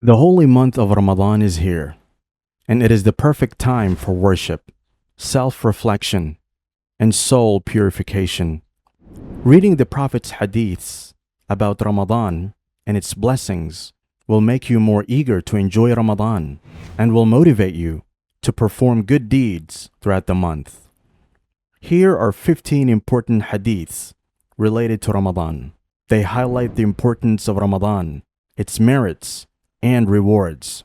The holy month of Ramadan is here, and it is the perfect time for worship, self-reflection, and soul purification. Reading the Prophet's Hadiths about Ramadan and its blessings will make you more eager to enjoy Ramadan and will motivate you to perform good deeds throughout the month. Here are 15 important Hadiths related to Ramadan. They highlight the importance of Ramadan, its merits, and rewards,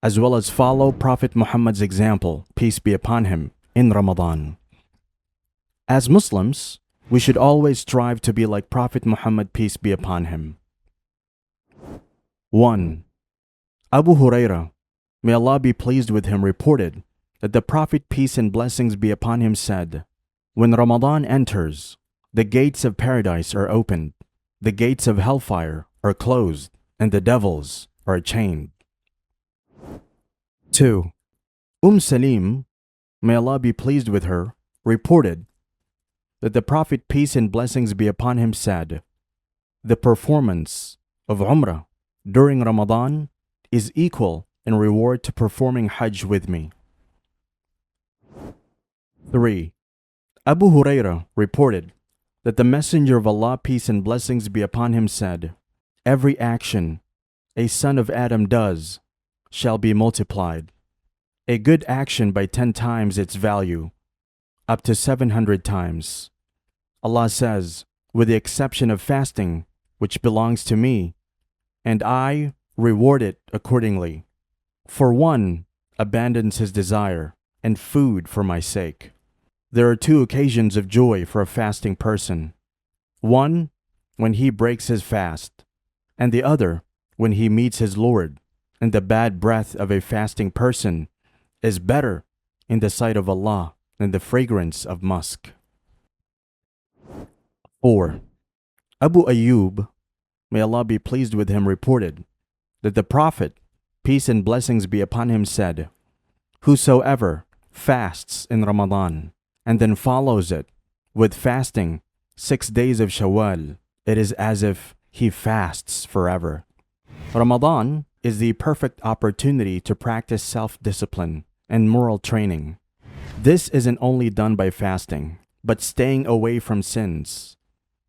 as well as follow Prophet Muhammad's example, peace be upon him, in Ramadan. As Muslims, we should always strive to be like Prophet Muhammad, peace be upon him. 1. Abu Hurairah, may Allah be pleased with him, reported that the Prophet, peace and blessings be upon him, said, "When Ramadan enters, the gates of paradise are opened, the gates of hellfire are closed, and the devils are chained." 2. Salim, may Allah be pleased with her, reported that the Prophet, peace and blessings be upon him, said, "The performance of Umrah during Ramadan is equal in reward to performing Hajj with me." 3. Abu Hurairah reported that the Messenger of Allah, peace and blessings be upon him, said, "Every action a son of Adam does shall be multiplied. A good action by 10 times its value, up to 700 times. Allah says, with the exception of fasting, which belongs to me, and I reward it accordingly. For one abandons his desire and food for my sake." There are 2 occasions of joy for a fasting person. One, when he breaks his fast, and the other, when he meets his Lord, and the bad breath of a fasting person is better in the sight of Allah than the fragrance of musk. 4. Abu Ayyub, may Allah be pleased with him, reported that the Prophet, peace and blessings be upon him, said, "Whosoever fasts in Ramadan and then follows it with fasting 6 days of Shawwal, it is as if he fasts forever." Ramadan is the perfect opportunity to practice self-discipline and moral training. This isn't only done by fasting, but staying away from sins.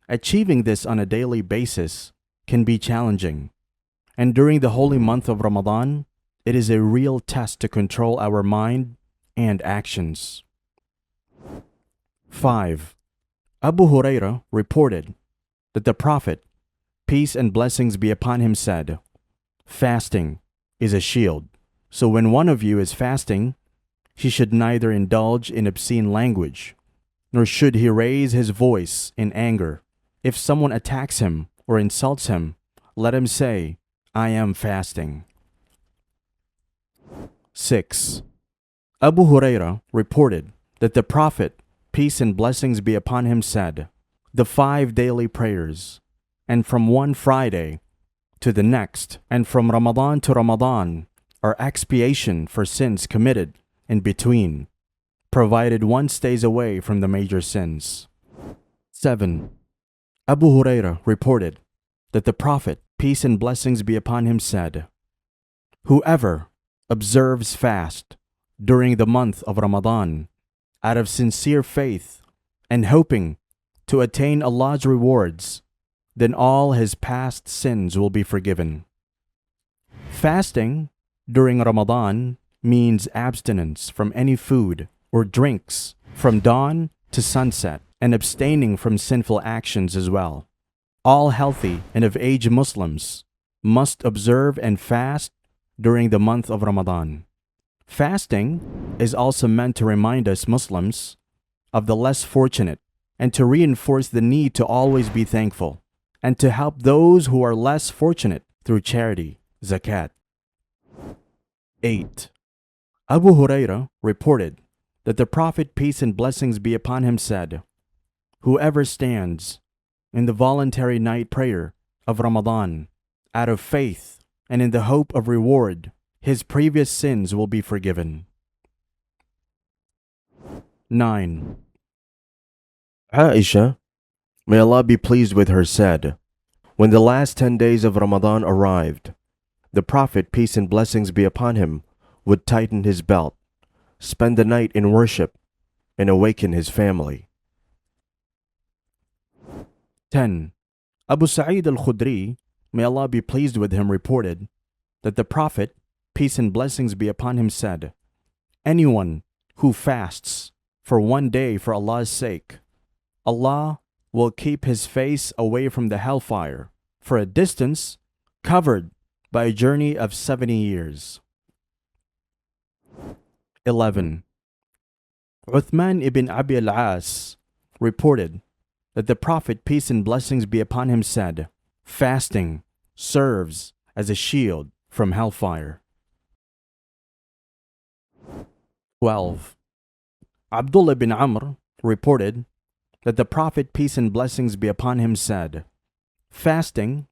Achieving this on a daily basis can be challenging, and during the holy month of Ramadan, it is a real test to control our mind and actions. 5. Abu Hurairah reported that the Prophet, peace and blessings be upon him, said, "Fasting is a shield. So when one of you is fasting, he should neither indulge in obscene language, nor should he raise his voice in anger. If someone attacks him or insults him, let him say, 'I am fasting.'" 6. Abu Hurairah reported that the Prophet, peace and blessings be upon him, said, "The 5 daily prayers, and from one Friday to the next, and from Ramadan to Ramadan, are expiation for sins committed in between, provided one stays away from the major sins." 7. Abu Hurairah reported that the Prophet, peace and blessings be upon him, said, "Whoever observes fast during the month of Ramadan out of sincere faith and hoping to attain Allah's rewards, then all his past sins will be forgiven." Fasting during Ramadan means abstinence from any food or drinks from dawn to sunset, and abstaining from sinful actions as well. All healthy and of age Muslims must observe and fast during the month of Ramadan. Fasting is also meant to remind us Muslims of the less fortunate and to reinforce the need to always be thankful and to help those who are less fortunate through charity, zakat. 8. Abu Hurairah reported that the Prophet, peace and blessings be upon him, said, "Whoever stands in the voluntary night prayer of Ramadan out of faith and in the hope of reward, his previous sins will be forgiven." 9. Aisha, may Allah be pleased with her, said, "When the last 10 days of Ramadan arrived, the Prophet, peace and blessings be upon him, would tighten his belt, spend the night in worship, and awaken his family. 10. Abu Sa'id al-Khudri, may Allah be pleased with him, reported that the Prophet, peace and blessings be upon him, said, anyone who fasts for one day for Allah's sake, Allah will keep his face away from the hellfire for a distance covered by a journey of 70 years. 11. Uthman ibn Abi al-As reported that the Prophet, peace and blessings be upon him, said, fasting serves as a shield from hellfire. 12. Abdullah bin Amr reported that the Prophet, peace and blessings be upon him, said, fasting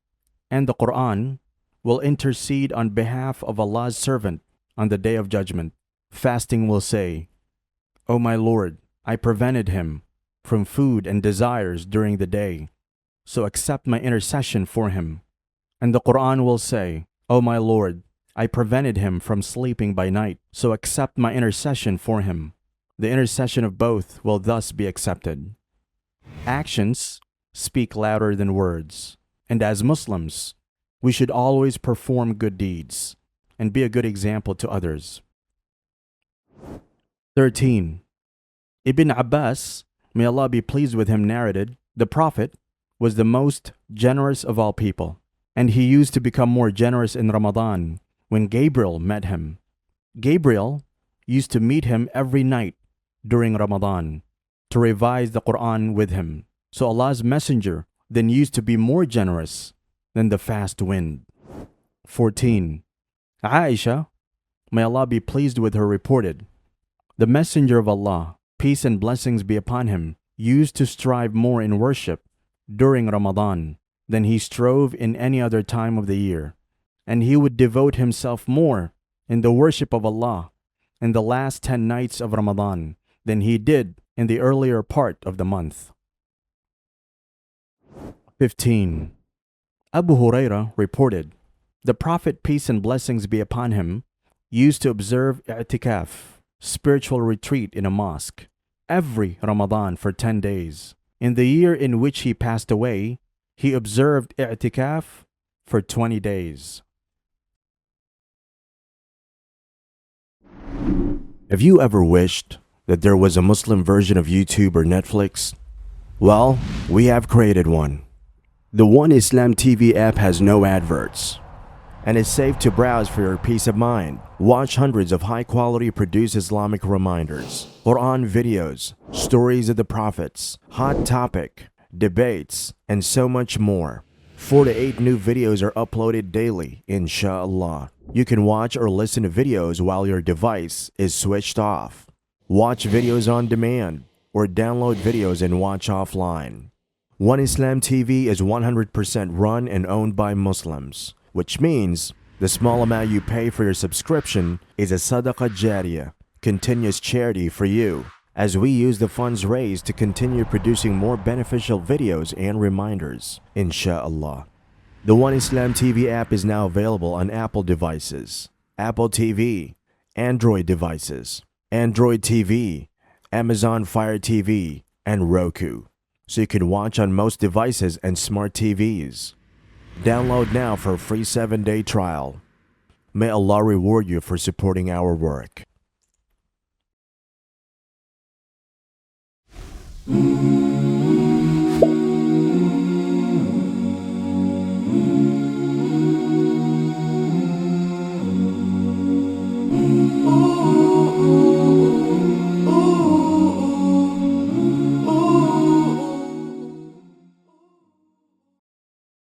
and the Quran will intercede on behalf of Allah's servant on the day of judgment. Fasting will say, O my Lord, I prevented him from food and desires during the day, so accept my intercession for him. And the Quran will say, O my Lord, I prevented him from sleeping by night, so accept my intercession for him. The intercession of both will thus be accepted. Actions speak louder than words, and as Muslims, we should always perform good deeds and be a good example to others. 13. Ibn Abbas, may Allah be pleased with him, narrated, the Prophet was the most generous of all people, and he used to become more generous in Ramadan when Gabriel met him. Gabriel used to meet him every night during Ramadan to revise the Quran with him. So Allah's messenger then used to be more generous than the fast wind. 14. Aisha, may Allah be pleased with her, reported, the messenger of Allah, peace and blessings be upon him, used to strive more in worship during Ramadan than he strove in any other time of the year, and he would devote himself more in the worship of Allah in the last 10 nights of Ramadan than he did in the earlier part of the month. 15. Abu Hurairah reported, the Prophet, peace and blessings be upon him, used to observe i'tikaf, spiritual retreat in a mosque, every Ramadan for 10 days. In the year in which he passed away, he observed i'tikaf for 20 days. Have you ever wished that there was a Muslim version of YouTube or Netflix? Well, we have created one. The One Islam TV app has no adverts and is safe to browse for your peace of mind. Watch hundreds of high-quality produced Islamic reminders, Quran videos, stories of the prophets, hot topic, debates, and so much more. 4 to 8 new videos are uploaded daily, inshallah. You can watch or listen to videos while your device is switched off. Watch videos on demand or download videos and watch offline. One Islam TV is 100% run and owned by Muslims, which means the small amount you pay for your subscription is a SADAQAH JARIYAH, continuous charity for you, as we use the funds raised to continue producing more beneficial videos and reminders, inshallah. The One Islam TV app is now available on Apple devices, Apple TV, Android devices, Android TV, Amazon Fire TV, and Roku, so you can watch on most devices and smart TVs. Download now for a free 7-day trial. May Allah reward you for supporting our work. Ooh.